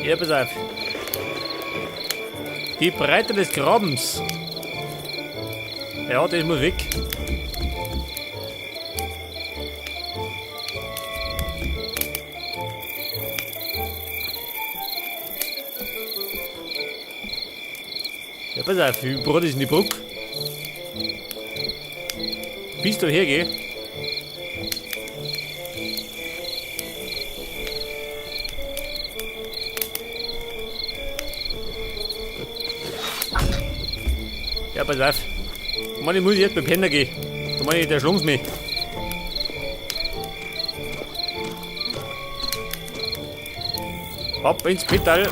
Ja, pass auf. Die Breite des Grabens. Ja, das muss weg. Ja, pass auf, wie breit ist denn die Brücke? Bis da hergeh. Ja, pass auf. Mann, ich muss jetzt beim Penner gehen. Da meine ich, der schlung's mich. Ab ins Pedal.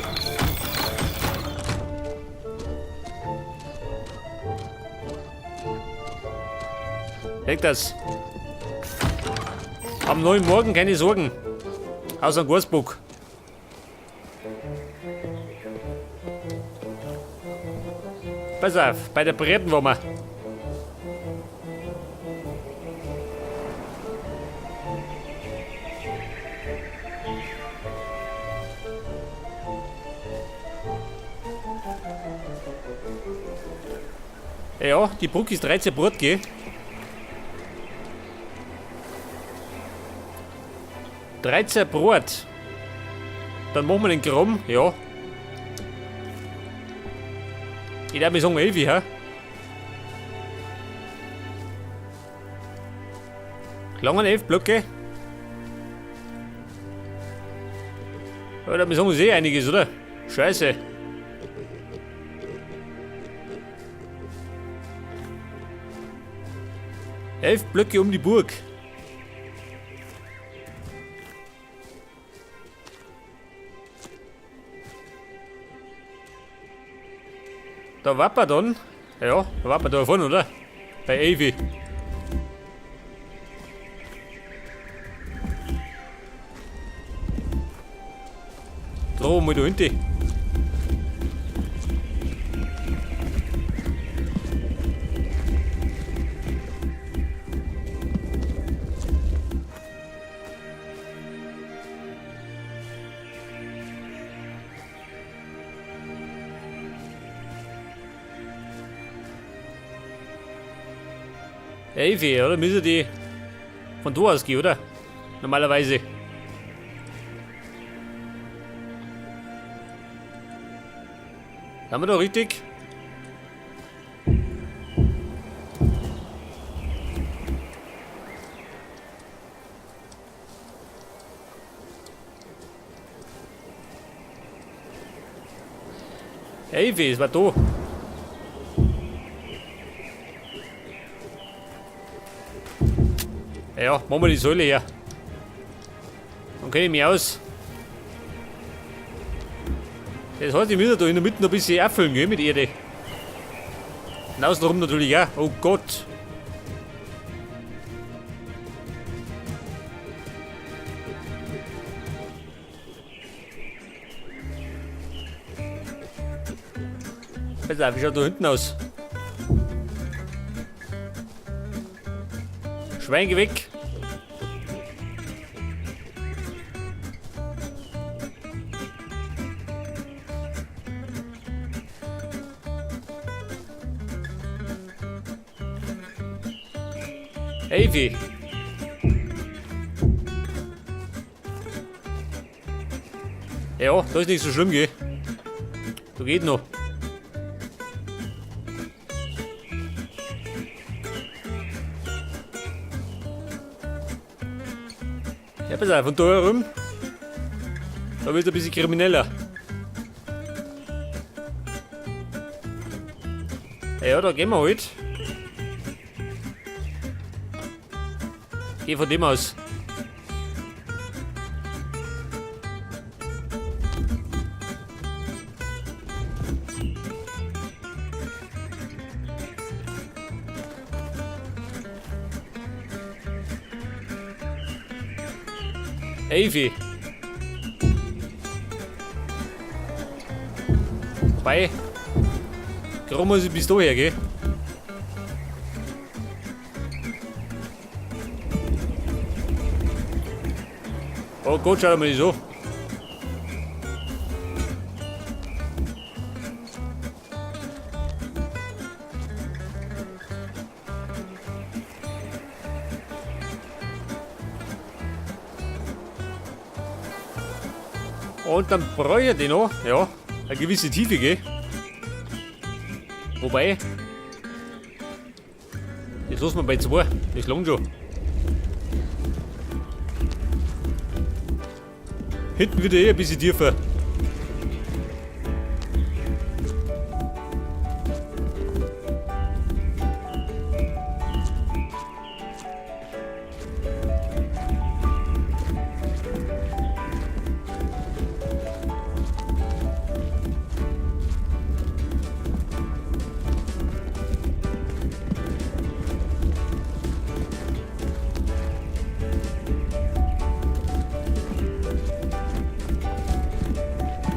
Leg das. Am neuen Morgen keine Sorgen. Aus einem Gasbock. Pass auf, bei der Bretten waren wir. Ja, die Brücke ist 13 Brot, gell? Brot. Dann machen wir den Gramm, ja. Ich darf mir sagen 11, hä? Langen 11 Blöcke. Ja, da sagen wir einiges, oder? Scheiße. Elf Blöcke um die Burg. Da war er dann. Ja, da war er da vorne, oder? Bei Avi. So, mal da hinten. Avi, oder? Müssen die von da aus gehen, oder? Normalerweise. Haben wir da richtig? Avi, es war da. Ja, machen wir die Säule her. Dann kenne ich mich aus. Das heißt, ich muss da in der Mitte noch ein bisschen auffüllen, gell, mit Erde. Und außenrum natürlich auch. Oh Gott. Pass auf, wie schaut da hinten aus? Schwein, geh weg. Avi. Ja, da ist nicht so schlimm, gell? Da geht noch. Ja, pass auf, von da herum. Da wird es ein bisschen krimineller. Ja, da gehen wir halt. Geh von dem aus. Avi. Bei. Warum muss ich bis daher gehen? Oh Gott, schau dir mal das an. Und dann brauche ich den noch. Ja, eine gewisse Tiefe, gell? Wobei, das lassen wir bei 2. Das langt schon. Hinten wieder ein bisschen tiefer.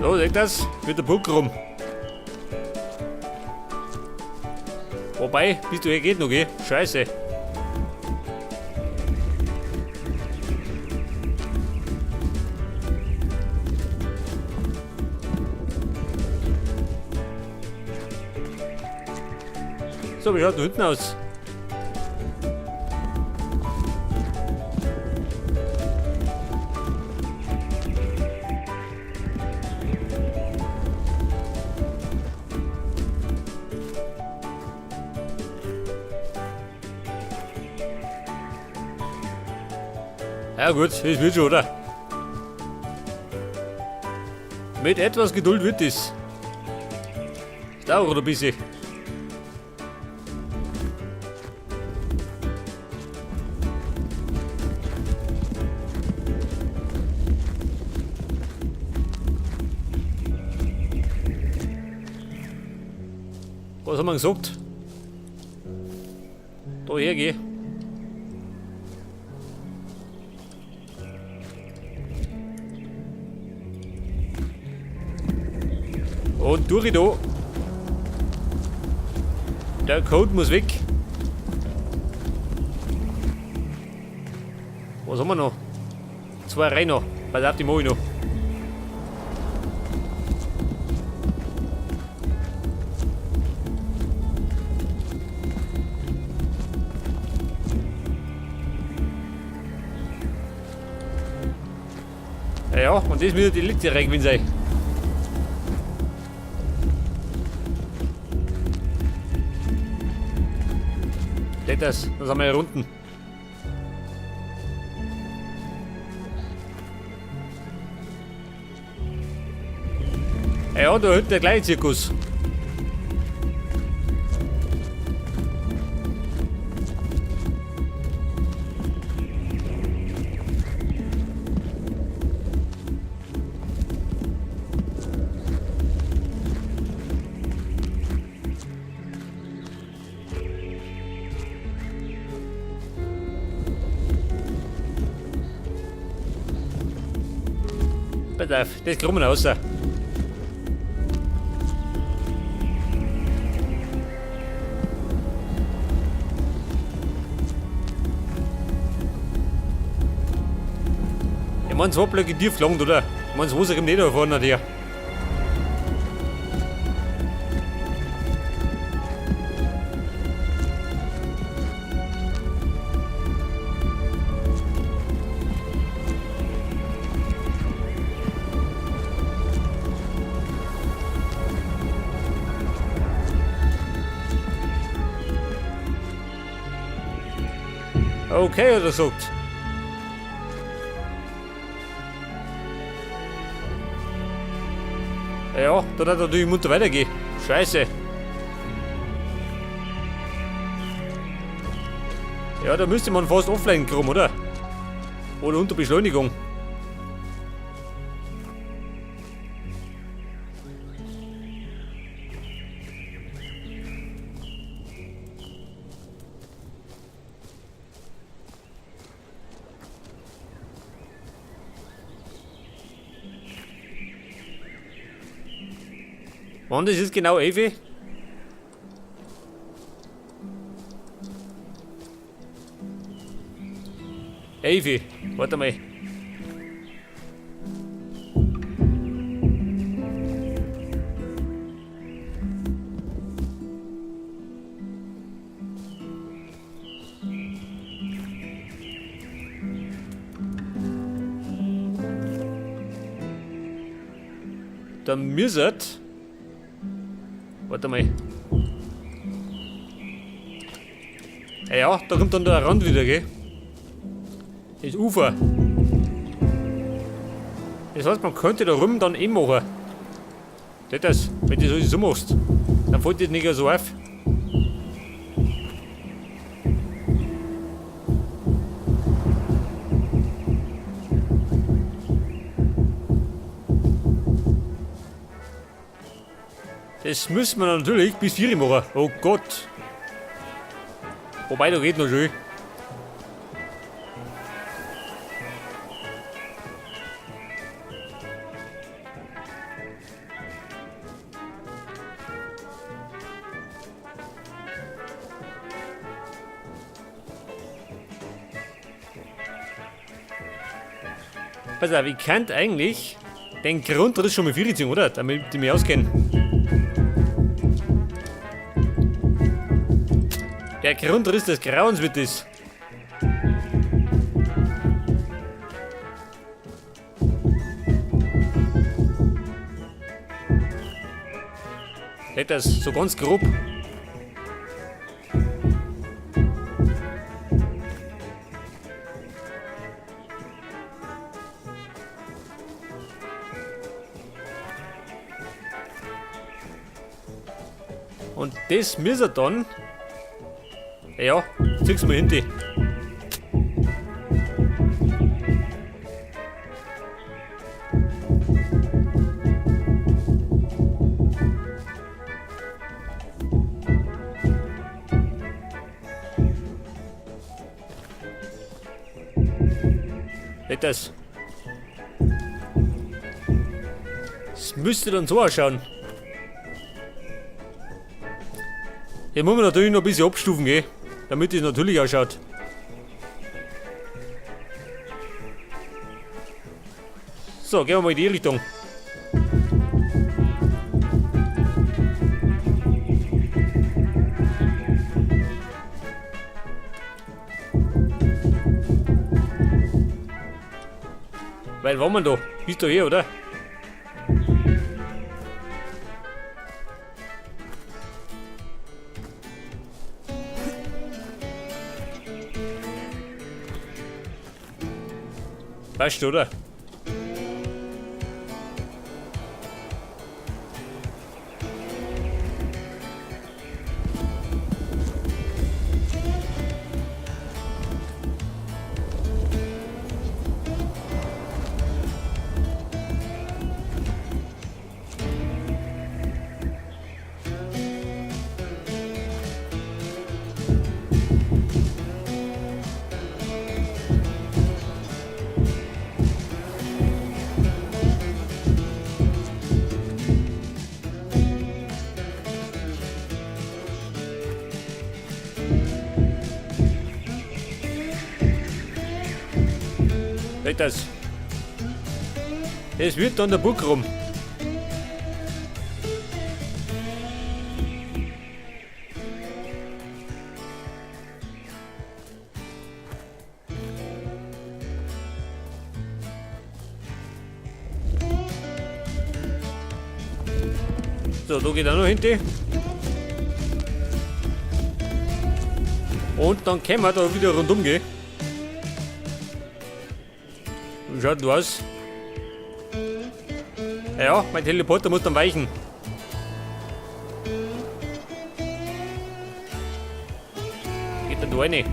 So, seht das? Mit der Buck rum. Wobei, bist du hier geht noch, gell? Scheiße. So, wie schaut da hinten aus? Ja gut, das wird schon, oder? Mit etwas Geduld wird es. Dauert noch ein bisschen. Was haben wir gesagt? Da hergeh. Und durch da. Der Code muss weg. Was haben wir noch? 2 rein noch. Pass auf, die mache ich noch. Ja, und das müsste die letzte Regenwind sein. Das sind wir hier unten. Ja, da hinten der gleiche Zirkus. Pass auf, das kommen raus. Ich meine, 2 Blöcke tief lang, oder? Ich meine, das Wasser kommt nicht da vorne her. Okay, hat er gesagt. Ja, dann hat er natürlich munter weitergehen. Scheiße. Ja, da müsste man fast offline kommen, oder? Oder unter Beschleunigung. Und das ist genau Evi. Evi, warte mal. Da müsstet. Warte mal. Ja, da kommt dann der Rand wieder, gell? Das Ufer. Das heißt, man könnte da rum dann eh machen. Das, wenn du das so machst, dann fällt das nicht so auf. Das müssen wir natürlich bis 4 machen. Oh Gott. Wobei, da geht noch schön. Pass auf, ich kann eigentlich den Grundriss schon mal 4 ziehen, oder? Damit die mir auskennen. Der Grundriss des Grauens wird das. Nicht das so ganz grob. Und das müssen dann. Ja, zieh's mal hinter. Nicht das. Das müsste dann so ausschauen. Hier muss man natürlich noch ein bisschen abstufen, gell? Damit es natürlich ausschaut. So, gehen wir mal in die Richtung. Weil waren wir da? Bist du hier, oder? Weißt du, oder? Seht das? Es wird dann der Buck rum. So, da geht er noch hinten. Und dann können wir da wieder rundum gehen. Wie schaut du aus? Ja, mein Teleporter muss dann weichen. Geht da rein?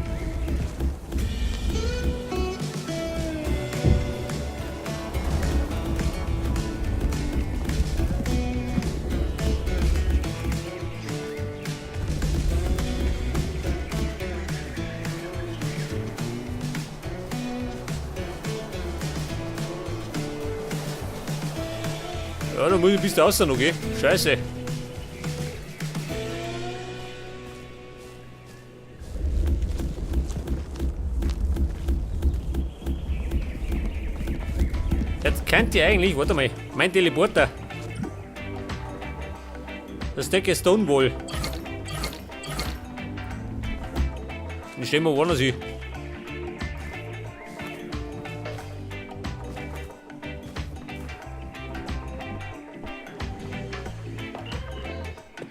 Ja, da muss ich bis da außen noch gehen. Scheiße. Jetzt könnt ihr eigentlich, warte mal, mein Teleporter. Das Deck ist Stonewall. Den stellen wir woanders hin.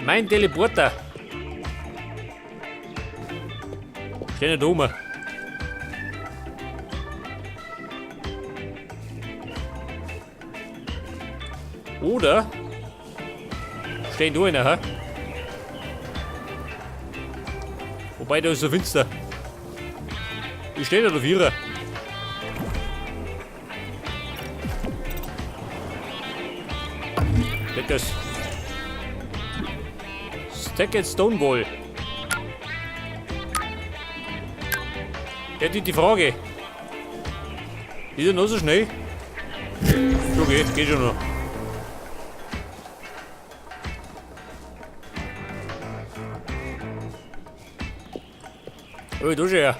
Mein Teleporter. Steh nicht oben. Oder stehen da einer, hä? Wobei, da ist so finster. Ich stehe da auf ihrer. Das Stacked Stonewall. Ja, die Frage. Ist er noch so schnell? So geht schon noch. Oh, da schon her.